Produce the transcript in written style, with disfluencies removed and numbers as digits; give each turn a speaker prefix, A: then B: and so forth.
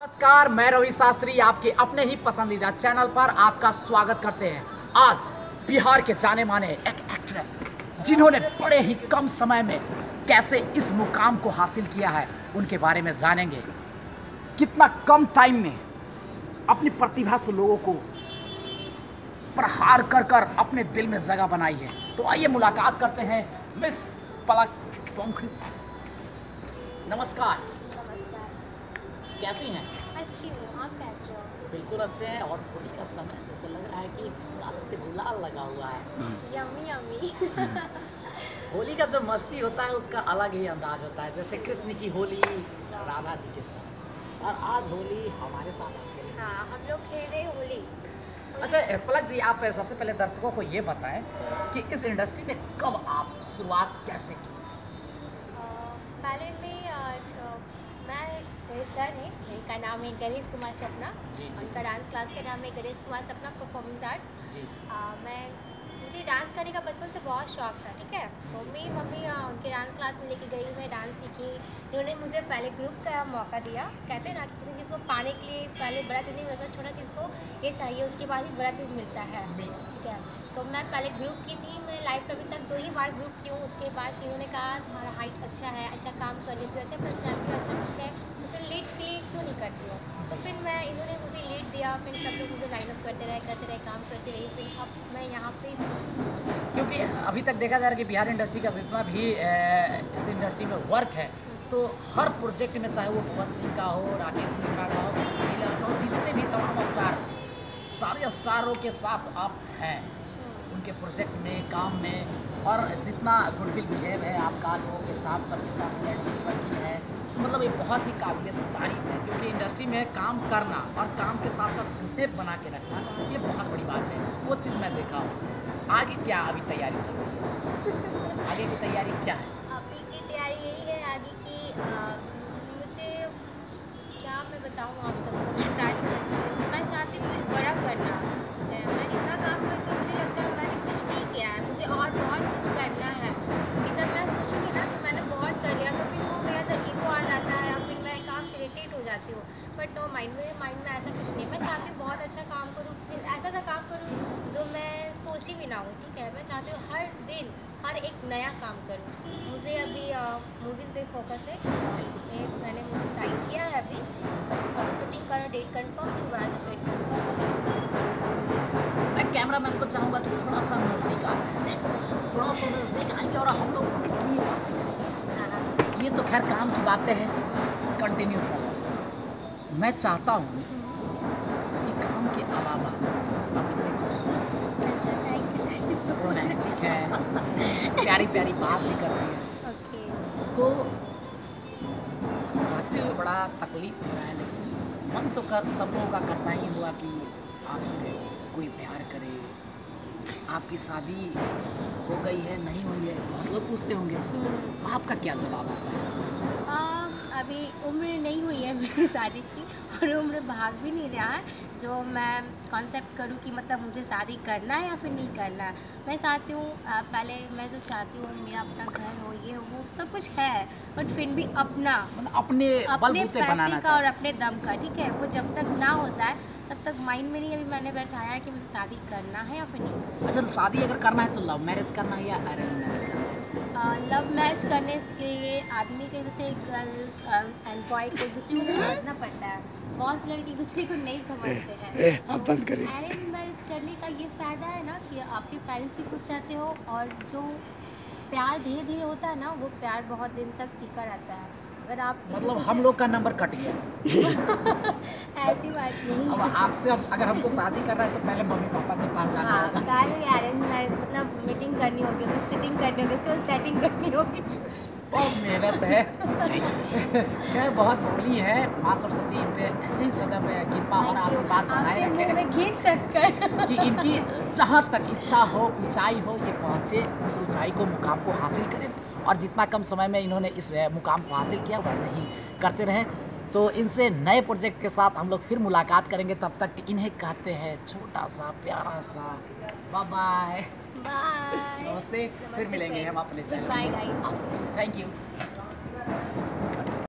A: नमस्कार, मैं रवि शास्त्री आपके अपने ही पसंदीदा चैनल पर आपका स्वागत करते हैं। आज बिहार के जाने माने एक एक्ट्रेस जिन्होंने बड़े ही कम समय में कैसे इस मुकाम को हासिल किया है उनके बारे में जानेंगे। कितना कम टाइम में अपनी प्रतिभा से लोगों को प्रहार कर कर अपने दिल में जगह बनाई है। तो आइए मुलाकात करते हैं मिस पलक पोंखरी से। नमस्कार,
B: नमस्कार।
A: कैसी हैं?
B: अच्छी हूँ, आप कैसे हो?
A: बिल्कुल अच्छे हैं। और होली का समय जैसे लग रहा है कि गालों पे गुलाल लगा हुआ है।
B: Yummy yummy.
A: होली का जो मस्ती होता है उसका अलग ही अंदाज होता है। जैसे कृष्ण की होली राधा जी के साथ, और आज होली हमारे साथ आप खेलेंगे।
B: हाँ, हम लोग खेल रहे हैं होली।
A: अच्छा पलक जी, आप सबसे पहले दर्शकों को ये बताएं कि इस इंडस्ट्री में कब आप शुरुआत कैसे की?
B: पहले मेरे सर हैं, इनका नाम है गणेश कुमार सपना।
A: जी जी।
B: उनका डांस क्लास का नाम है गणेश कुमार सपना परफॉर्मिंग आर्ट।
A: जी।
B: मुझे डांस करने का बचपन से बहुत शौक था, ठीक है। तो मेरी मम्मी उनके डांस क्लास में लेके गई, मैं डांस सीखी। इन्होंने मुझे पहले ग्रुप का मौका दिया। कहते हैं ना, किसी चीज़ को पाने के लिए पहले बड़ा चीज़ नहीं मिलता, छोटा चीज़ को ये चाहिए, उसके बाद ही बड़ा चीज़ मिलता है, ठीक है। तो मैं पहले ग्रुप की थी। मैं लाइफ में अभी तक 2 ही बार ग्रुप की हूँ। उसके बाद इन्होंने कहा तुम्हारा हाइट अच्छा है, अच्छा काम कर लेती हो, अच्छा पर्सनैलिटी अच्छा लुक है, तो फिर लीड के लिए क्यों नहीं करती हो। तो फिर इन्होंने मुझे लीड दिया। फिर सब लोग मुझे लाइन अप करते रहे, काम करती रही। फिर अब मैं यहाँ पे
A: क्योंकि अभी तक देखा जा रहा है कि बिहार इंडस्ट्री का जितना भी इस इंडस्ट्री में वर्क है, तो हर प्रोजेक्ट में, चाहे वो भुवन सिंह का हो, राकेश मिश्रा का हो, किसी टेलर का हो, जितने भी तमाम स्टार, सारे स्टारों के साथ आप हैं उनके प्रोजेक्ट में, काम में। और जितना गुडविल बिहेव है आपका लोगों के साथ, सबके साथ फ्रेंडशिप सर्किल है, मतलब ये बहुत ही काबिलियत तारीफ है। क्योंकि इंडस्ट्री में काम करना और काम के साथ साथ उन्हें बना के रखना, ये बहुत बड़ी बात है। वो चीज़ मैं देखा हूँ। आगे क्या अभी तैयारी चल रही है? आगे की तैयारी क्या है?
B: अभी की तैयारी यही है आगे की। मुझे क्या मैं बताऊँ आप सबको, स्टार्टिंग मैं चाहती हूँ कुछ बड़ा करना, ठीक है। मैं जितना काम करती हूँ मुझे लगता है मैंने कुछ नहीं किया है, मुझे और बहुत कुछ करना है। कि जब मैं सोचूँगी ना कि मैंने बहुत कर लिया, तो फिर वो मेरे अंदर ईगो आ जाता है, या फिर मैं काम से इरिटेट हो जाती हूँ। बट नो, माइंड में ऐसा कुछ नहीं है। मैं चाहती हूँ बहुत अच्छा काम करूँ, ऐसा काम करूँ जो मैं सोची भी ना हूँ, ठीक है। मैं चाहती हूँ हर दिन हर एक नया काम करूँ। मुझे अभी मूवीज़ पे फोकस है। मैंने मूवी साइन किया है अभी, और शूटिंग का डेट कंफर्म नहीं हुआ है, तो डेट कंफर्म होगा।
A: मैं कैमरामैन को चाहूँगा कि थोड़ा सा नज़दीक आ जाए, थोड़ा सा नज़दीक आएंगे और हम लोग अपनी बातें करेंगे। ये तो खैर काम की बातें हैं, कंटिन्यू चल। मैं चाहता हूँ कि काम के अलावा आप इतनी खूबसूरत हैं,
B: अच्छा, थैंक यू सो
A: रोमांटिक है, प्यारी प्यारी बात भी करती हैं,
B: ओके।
A: तो कहते हुए बड़ा तकलीफ हो रहा है। लेकिन मन तो सब लोगों का करता ही हुआ कि आपसे कोई प्यार करे। आपकी शादी हो गई है, नहीं हुई है, बहुत लोग पूछते होंगे, आपका क्या जवाब आता है?
B: अभी उम्र नहीं हुई है मेरी शादी की, और उम्र भाग भी नहीं रहा है जो मैं कॉन्सेप्ट करूँ कि मतलब मुझे शादी करना है या फिर नहीं करना है। मैं चाहती हूँ पहले मैं जो चाहती हूँ मेरा अपना घर हो, ये हो, वो सब कुछ है, बट फिर भी अपना
A: मतलब अपने
B: अपने
A: बलबूते
B: पैसे
A: बनाना
B: का और
A: चाहते
B: अपने दम का, ठीक है। वो जब तक ना हो जाए तब तक माइंड में नहीं अभी मैंने बैठाया है कि मुझे शादी करना है या फिर नहीं करना।
A: हैं। अच्छा, शादी अगर करना है तो लव मैरिज करना है या अरेंज मैरिज करना है?
B: लव मैरिज करने के लिए आदमी के जैसे गर्ल्स एंड बॉय को एक दूसरे को समझना पड़ता है। बहुत से लोग एक दूसरे को नहीं समझते हैं।
A: आप बंद करिए।
B: अरेंज मैरिज करने का ये फ़ायदा है ना कि आपके पेरेंट्स भी खुश रहते हो, और जो प्यार धीरे धीरे होता है ना, वो प्यार बहुत दिन तक टिका रहता है। अगर आप एक
A: मतलब
B: दूसरे
A: हम
B: से
A: लोग का नंबर कट गया।
B: ऐसी बात नहीं
A: अब
B: है।
A: आपसे अगर हमको शादी करना है तो पहले मम्मी पापा के पास जाना
B: हाँ,
A: होगा।
B: पहले अरेंज मैरिज मतलब मीटिंग करनी होगी, उसकी सीटिंग करनी होगी, उसके बाद सेटिंग करनी होगी।
A: बहुत मेहनत है। खैर बहुत भोली है, माँ सरस्वती इन पे ऐसे ही सदैव कृपा और
B: थैंक यू।
A: आशीर्वाद बनाए
B: आपने मुँह
A: रखे
B: में घी शक्कर।
A: कि इनकी जहाँ तक इच्छा हो, ऊंचाई हो, ये पहुँचे, उस ऊंचाई को, मुकाम को हासिल करें। और जितना कम समय में इन्होंने इस मुकाम को हासिल किया वैसे ही करते रहें। तो इनसे नए प्रोजेक्ट के साथ हम लोग फिर मुलाकात करेंगे। तब तक इन्हें कहते हैं छोटा सा प्यारा सा बाय बाय,
B: बाय।
A: नमस्ते। फिर
B: नमस्ते
A: मिलेंगे हम
B: फ्रेंड्स।
A: अपने
B: गुड
A: चैनल
B: बाय
A: पर।
B: गाइस।
A: Thank you.